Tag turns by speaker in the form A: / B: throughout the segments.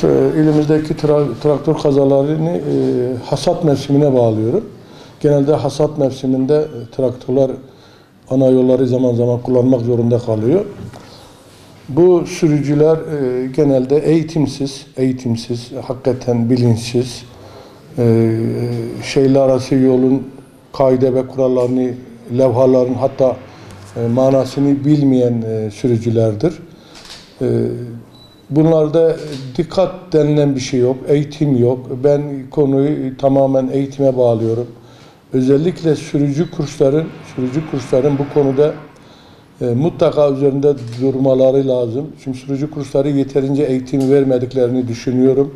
A: İlimizdeki traktör kazalarını hasat mevsimine bağlıyorum. Genelde hasat mevsiminde traktörler ana yolları zaman zaman kullanmak zorunda kalıyor. Bu sürücüler genelde eğitimsiz, hakikaten bilinçsiz, şehirler arası yolun kaide ve kurallarını, levhaların hatta manasını bilmeyen sürücülerdir. Bunlarda dikkat denilen bir şey yok, eğitim yok. Ben konuyu tamamen eğitime bağlıyorum. Özellikle sürücü kursların bu konuda mutlaka üzerinde durmaları lazım. Çünkü sürücü kursları yeterince eğitim vermediklerini düşünüyorum.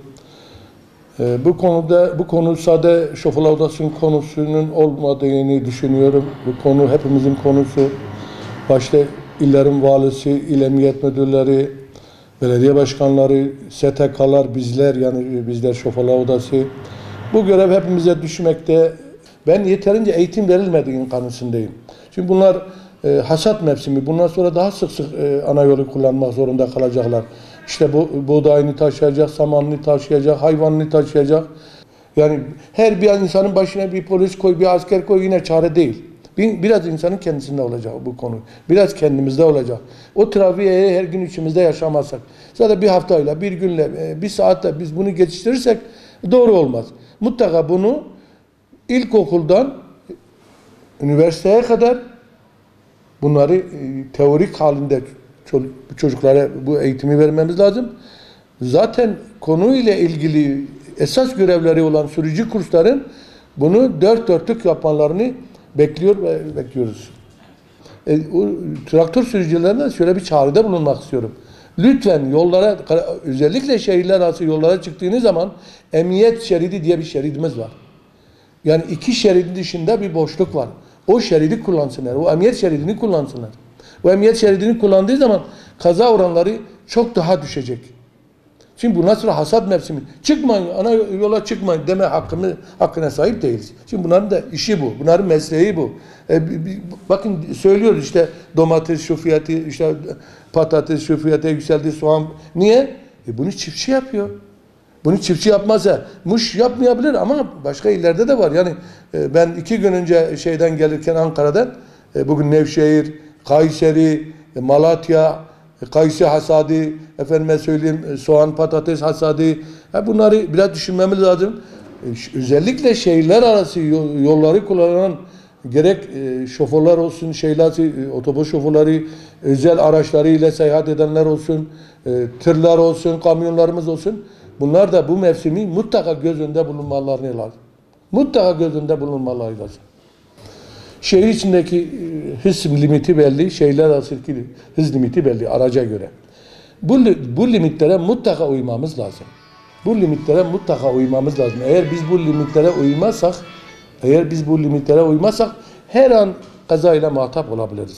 A: Bu konu sadece şoförler odasının konusunun olmadığını düşünüyorum. Bu konu hepimizin konusu. Başta illerin valisi, il emniyet müdürleri, belediye başkanları, STK'lar, bizler şoförler odası. Bu görev hepimize düşmekte. Ben yeterince eğitim verilmediğinin kanısındayım. Çünkü bunlar hasat mevsimi. Bundan sonra daha sık ana yolu kullanmak zorunda kalacaklar. İşte buğdayını taşıyacak, samanını taşıyacak, hayvanını taşıyacak. Yani her bir insanın başına bir polis koy, bir asker koy yine çare değil. Biraz insanın kendisinde olacak bu konu. Biraz kendimizde olacak. O trafiği her gün içimizde yaşamazsak, zaten bir haftayla, bir günle, bir saatle biz bunu geçiştirirsek doğru olmaz. Mutlaka bunu ilkokuldan üniversiteye kadar bunları teorik halinde çocuklara bu eğitimi vermemiz lazım. Zaten konuyla ilgili esas görevleri olan sürücü kursların bunu dört dörtlük yapmalarını bekliyoruz. O traktör sürücülerine şöyle bir çağrıda bulunmak istiyorum. Lütfen yollara, özellikle şehirler arası yollara çıktığınız zaman emniyet şeridi diye bir şeridimiz var. Yani iki şeridin dışında bir boşluk var. O şeridi kullansınlar. O emniyet şeridini kullansınlar. O emniyet şeridini kullandığı zaman kaza oranları çok daha düşecek. Şimdi bundan sonra hasat mevsimi. Çıkmayın, ana yola çıkmayın deme hakkına sahip değiliz. Şimdi bunların da işi bu. Bunların mesleği bu. Bakın söylüyoruz işte domates şu fiyatı, işte patates şu fiyata yükseldi, soğan. Niye? Bunu çiftçi yapıyor. Bunu çiftçi yapmazsa Muş yapmayabilir ama başka illerde de var. Yani ben 2 gün önce şeyden gelirken Ankara'dan bugün Nevşehir, Kayseri, Malatya, kayısı hasadı, efendime söyleyeyim soğan, patates hasadı. Bunları biraz düşünmemiz lazım. Özellikle şehirler arası yolları kullanan gerek şoförler olsun, otobüs şoförleri, özel araçlarıyla seyahat edenler olsun, tırlar olsun, kamyonlarımız olsun. Bunlar da bu mevsimi mutlaka göz önünde bulunmaları lazım. Mutlaka göz önünde bulunmaları lazım. Şehir içindeki hız limiti belli, şehirler arasındaki hız limiti belli araca göre. Bu limitlere mutlaka uymamız lazım. Bu limitlere mutlaka uymamız lazım. Eğer biz bu limitlere uymazsak her an kazayla muhatap olabiliriz.